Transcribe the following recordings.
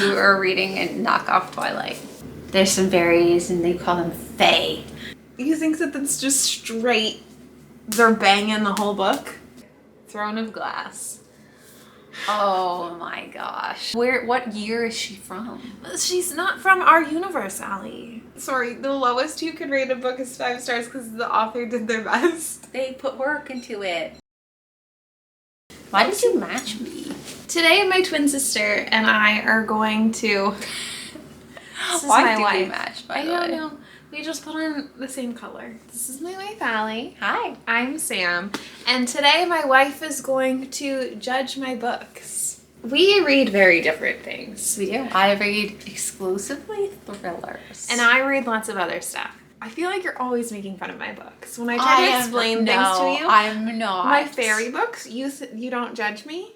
You are reading a knockoff Twilight. There's some fairies and they call them fae. You think that that's just straight, they're banging the whole book? Throne of Glass. Oh my gosh. What year is she from? She's not from our universe, Allie. Sorry, the lowest you could rate a book is 5 stars because the author did their best. They put work into it. Why did you match me? Today my twin sister and I are going to... This is Why my do we wife. match, by I the don't way? know. We just put on the same color. This is my wife, Allie. Hi. I'm Sam. And today my wife is going to judge my books. We read very different things. We do. I read exclusively thrillers. And I read lots of other stuff. I feel like you're always making fun of my books. When I try to explain things to you, I'm not. my fairy books, you don't judge me?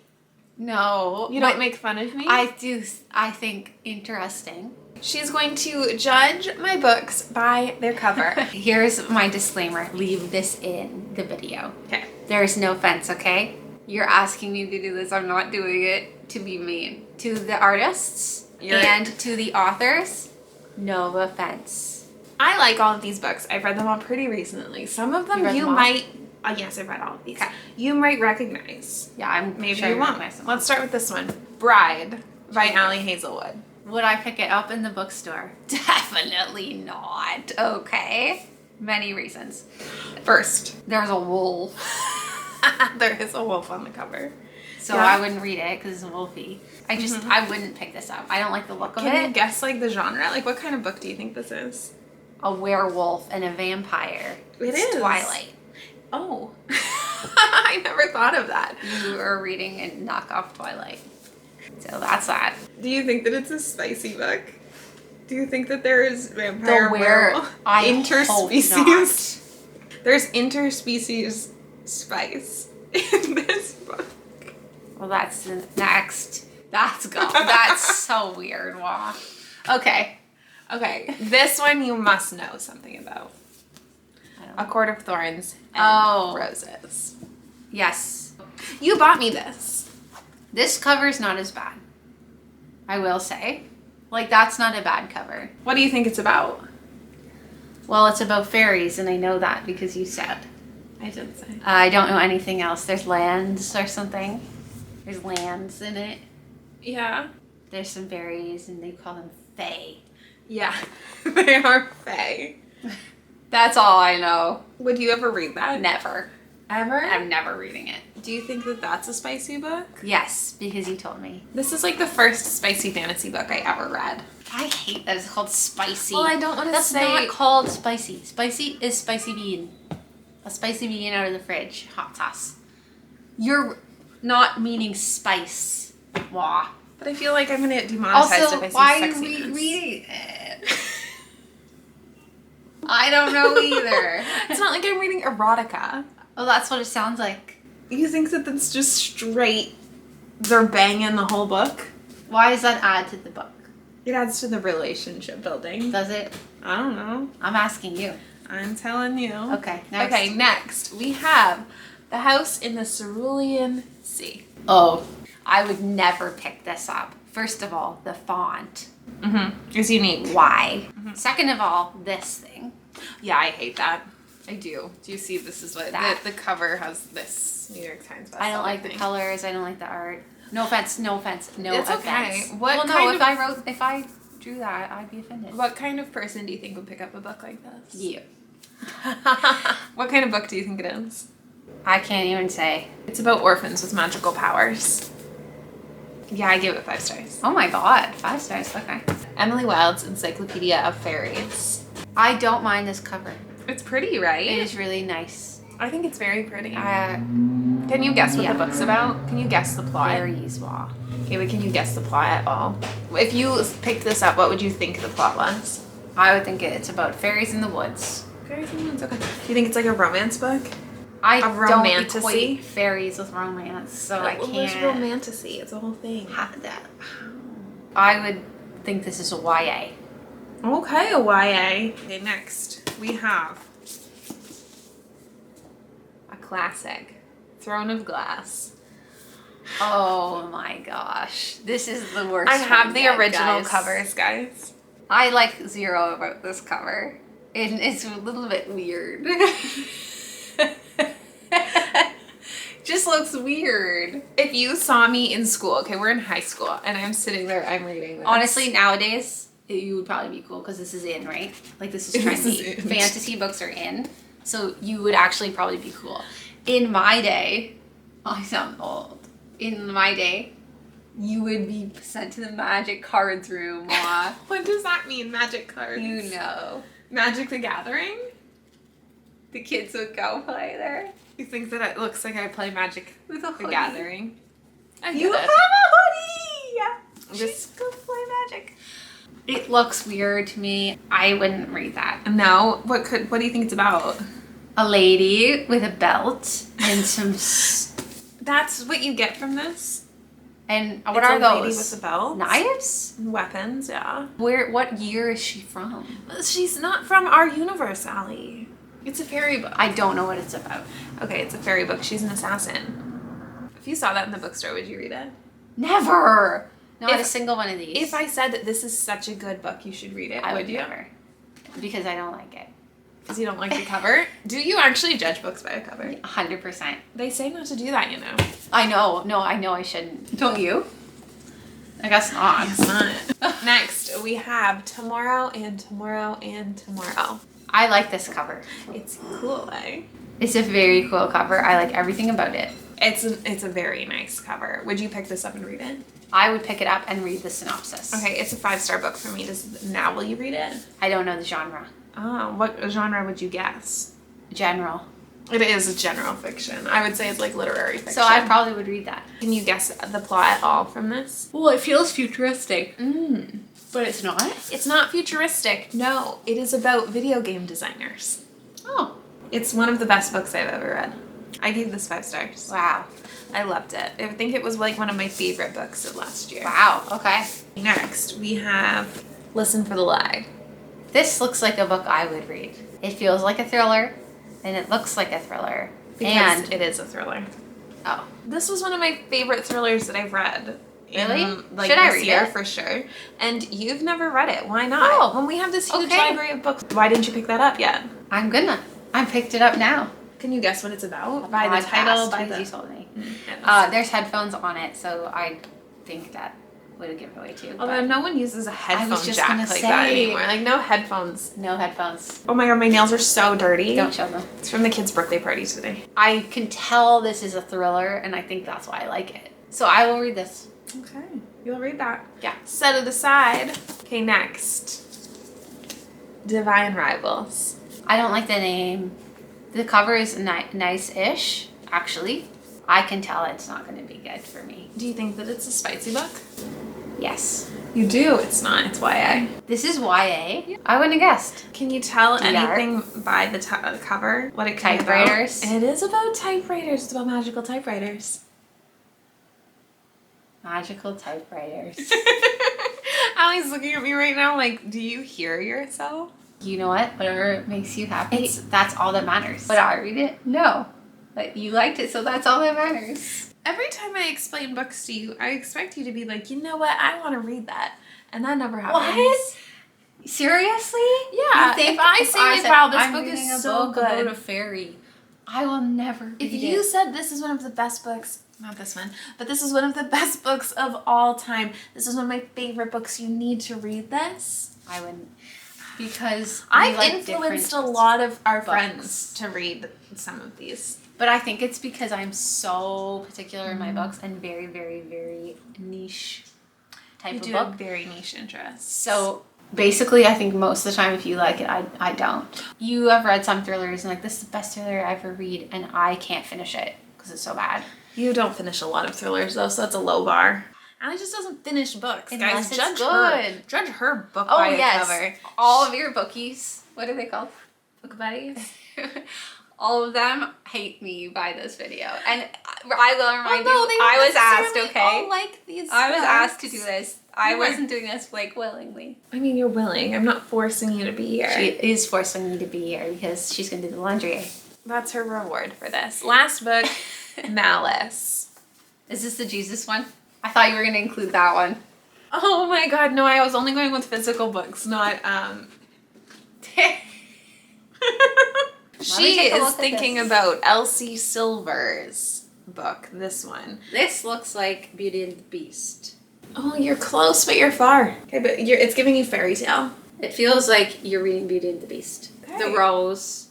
No. You don't make fun of me? I think interesting. She's going to judge my books by their cover. Here's my disclaimer. Leave this in the video. Okay. There is no offense, okay? You're asking me to do this. I'm not doing it to be mean. To the artists and to the authors, no offense. I like all of these books. I've read them all pretty recently. Some of them you might... yes, I've read all of these. Okay. You might recognize. Yeah, I'm Maybe sure you won't. recognize them. Let's start with this one. Bride by Allie Hazelwood. Would I pick it up in the bookstore? Definitely not. Okay. Many reasons. First, There's a wolf. there is a wolf on the cover. So Yeah. I wouldn't read it because it's wolfy. I wouldn't pick this up. I don't like the look of Can you it. guess like the genre? Like what kind of book do you think this is? A werewolf and a vampire. It It's is. Twilight. Oh. I never thought of that. You are reading a knockoff Twilight. So that's that. Do you think that it's a spicy book? Do you think that there is vampire werewolf I interspecies? hope not. There's interspecies spice in this book. Well, that's the next. That's so weird. Wow. Okay. Okay, this one you must know something about. A Court of Thorns and Roses. Yes. You bought me this. This cover's not as bad. I will say. Like, that's not a bad cover. What do you think it's about? Well, it's about fairies, and I know that because you said. I didn't say. I don't know anything else. There's lands or something. There's lands in it. Yeah. There's some fairies, and they call them fae. Yeah, they are fae. That's all I know. Would you ever read that? Never. Ever? I'm never reading it. Do you think that that's a spicy book? Yes, because you told me. This is like the first spicy fantasy book I ever read. I hate that it's called spicy. Well, I don't want to That's say... not called spicy. Spicy is spicy bean. A spicy bean out of the fridge. Hot sauce. You're not meaning spice. Wah. But I feel like I'm going to get demonetized Also, if I say why are sexy we names. reading it? I don't know either. It's not like I'm reading erotica. Well, that's what it sounds like. You think that that's just straight, they're banging the whole book? Why does that add to the book? It adds to the relationship building. Does it? I don't know. I'm asking you. I'm telling you. Okay, next. Okay, next we have The House in the Cerulean Sea. Oh, I would never pick this up. First of all, the font. It's unique. Why? Second of all, this thing. Yeah, I hate that. I do. Do you see this is what That. the cover has this New York Times bestseller I don't like the thing. colors. I don't like the art. No offense. No offense. No It's offense. okay. What Well, no. kind If I drew that, I'd be offended. What kind of person do you think would pick up a book like this? You. What kind of book do you think it is? I can't even say. It's about orphans with magical powers. Yeah, I give it 5 stars. Oh my god, 5 stars. Okay. Emily Wilde's Encyclopedia of Fairies. I don't mind this cover. It's pretty, right? It is really nice. I think it's very pretty. Fairies. Can you guess what the book's about? Can you guess the plot? Wow. Okay, but can you guess the plot at all? If you picked this up, what would you think the plot was? I would think it's about fairies in the woods. Fairies in the Woods, okay. Do you think it's like a romance book? I A don't romantasy? equate fairies with romance, so I Well, there's can't. romantasy. It's a whole thing. have that. I would think this is a YA. Okay, a YA. Okay, next we have a classic, Throne of Glass. Oh my gosh. This is the worst. I have one the yet, original guys. covers, guys. I like zero about this cover. And it's a little bit weird. Just looks weird. If you saw me in school, okay, we're in high school, and I'm sitting there, I'm reading this. Honestly, nowadays, you would probably be cool because this is in, right? Like, this is trendy. This is in. Fantasy books are in. So you would actually probably be cool. In my day, I sound old. In my day, you would be sent to the magic cards room. What does that mean, magic cards? You know. Magic the Gathering? The kids would go play there. You think that it looks like I play Magic With a the hoodie. Gathering? You get have it. a hoodie! Just go play Magic. It looks weird to me. I wouldn't read that. No, what do you think it's about? A lady with a belt and some... That's what you get from this? And what It's are a those? lady with a belt? Knives? Weapons, yeah. What year is she from? She's not from our universe, Allie. It's a fairy book. I don't know what it's about. Okay, it's a fairy book. She's an assassin. If you saw that in the bookstore, would you read it? Never! Not If- a single one of these. If I said that this is such a good book, you should read it, I would you? never. Because I don't like it. Because you don't like the cover? Do you actually judge books by a cover? 100%. They say not to do that, you know. I know. No, I know I shouldn't. Don't you? I guess not. It's not. Next, we have Tomorrow and Tomorrow and Tomorrow. I like this cover. It's cool, eh? It's a very cool cover. I like everything about it. It's a very nice cover. Would you pick this up and read it? I would pick it up and read the synopsis. Okay, it's a 5-star book for me. Now will you read it? I don't know the genre. Oh, what genre would you guess? General. It is a general fiction. I would say it's like literary fiction. So I probably would read that. Can you guess the plot at all from this? Well, it feels futuristic. But it's not? It's not futuristic. No, it is about video game designers. Oh. It's one of the best books I've ever read. I gave this 5 stars. Wow. I loved it. I think it was like one of my favorite books of last year. Wow. Okay. Next, we have Listen for the Lie. This looks like a book I would read. It feels like a thriller, and it looks like a thriller. Because and it is a thriller. oh, This was one of my favorite thrillers that I've read. Really? Like Should I this read year it? for sure. And you've never read it. Why not? Oh, When we have this huge okay. library of books, why didn't you pick that up yet? I'm gonna. I picked it up now. Can you guess what it's about? By the title, by the... You told me. Yes. There's headphones on it, so I think that would have given away too. Although but no one uses a headphone just jack gonna like that say- anymore. Like no headphones. no headphones. Oh my god, my nails are so dirty. Don't show them. It's from the kid's birthday party today. I can tell this is a thriller, and I think that's why I like it. So I will read this. Okay, you'll read that. Yeah. Set it aside. Okay, next. Divine Rivals. I don't like the name. The cover is nice-ish, actually. I can tell it's not going to be good for me. Do you think that it's a spicy book? Yes. You do. It's not. It's YA. This is YA? I wouldn't have guessed. Can you tell DR? anything by the cover? What it could be about? Typewriters? It is about typewriters. It's about magical typewriters. Magical typewriters. Allie's looking at me right now like, do you hear yourself? You know what? Whatever makes you happy, that's all that matters. Would I read it? No. But you liked it, so that's all that matters. Every time I explain books to you, I expect you to be like, you know what? I want to read that. And that never happens. What? Seriously? Yeah. You think If I say like, said, wow, this I'm book reading is a so book good. about a fairy, I will never read If it. you said this is one of the best books, not this one, but this is one of the best books of all time. This is one of my favorite books. You need to read this. I wouldn't. Because I've like influenced a different lot of our books. friends to read some of these. But I think it's because I'm so particular in my books and very, very, very niche type You of do book. have very niche interests. So basically, I think most of the time, if you like it, I don't. You have read some thrillers and like, this is the best thriller I ever read, and I can't finish it because it's so bad. You don't finish a lot of thrillers though, so that's a low bar. Allie just doesn't finish books, Unless guys. it's Judge her. good. Judge her book Oh, by the yes. cover. All of your bookies, what are they called? Book buddies. All of them hate me by this video. And I will remind Although you, they I don't was asked, necessarily okay? all like these I was books. asked to do this. I You were. wasn't doing this like willingly. I mean, you're willing. I'm not forcing you to be here. She is forcing me to be here because she's gonna do the laundry. That's her reward for this. Last book, Malice. Is this the Jesus one? I thought you were going to include that one. Oh my god, no, I was only going with physical books, not She take a is look at thinking this. about Elsie Silver's book, this one. This looks like Beauty and the Beast. Oh, you're close, but you're far. Okay, but it's giving you fairy tale. It feels like you're reading Beauty and the Beast. Okay. The rose,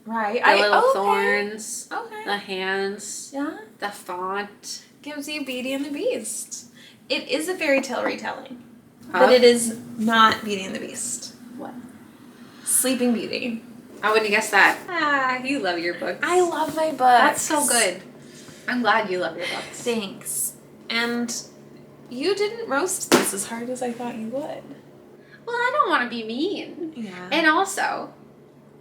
Right. the little thorns, Okay. the hands, Yeah. the font. Gives you Beauty and the Beast. It is a fairy tale retelling. Huh? But it is not Beauty and the Beast. What? Sleeping Beauty. I wouldn't guess that. Ah, you love your books. I love my books. That's so good. I'm glad you love your books. Thanks. And you didn't roast this as hard as I thought you would. Well, I don't want to be mean. Yeah. And also,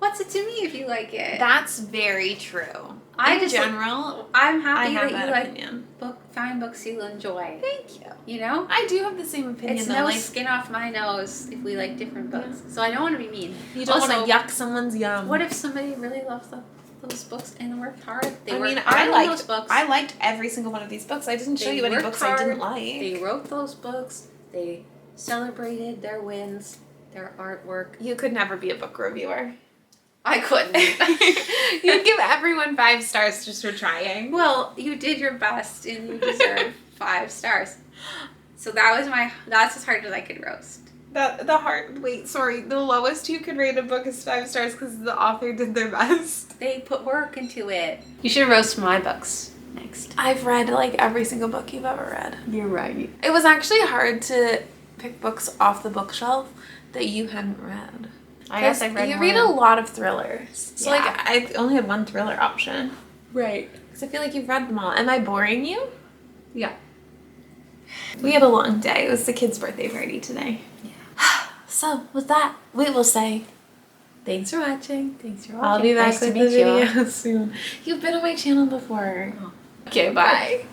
what's it to me if you like it? That's very true. I In just general, I'm I happy have that you that like opinion. find books you enjoy. Thank you. You know? I do have the same opinion It's though. no Like, skin off my nose if we like different books. So I don't want to be mean. you don't Also, want to yuck someone's yum. What if somebody really loves those books and worked hard? I mean, worked hard on those books. I liked every single one of these books. I didn't show They you any worked books I didn't hard. like. They wrote those books. They celebrated their wins, their artwork. You could never be a book reviewer. I couldn't. You'd give everyone 5 stars just for trying. Well, you did your best and you deserve 5 stars. So that's as hard as I could roast. The lowest you could rate a book is 5 stars because the author did their best. They put work into it. You should roast my books next. I've read like every single book you've ever read. You're right. It was actually hard to pick books off the bookshelf that you hadn't read. I guess I've read You more read a than- lot of thrillers. So Yeah. like I only had one thriller option. Right. Because I feel like you've read them all. Am I boring you? Yeah. We had a long day. It was the kid's birthday party today. Yeah. So with that, we will say Thanks for watching. Thanks for watching. I'll be back Nice to with the meet you all. video soon. You've been on my channel before. Okay, bye.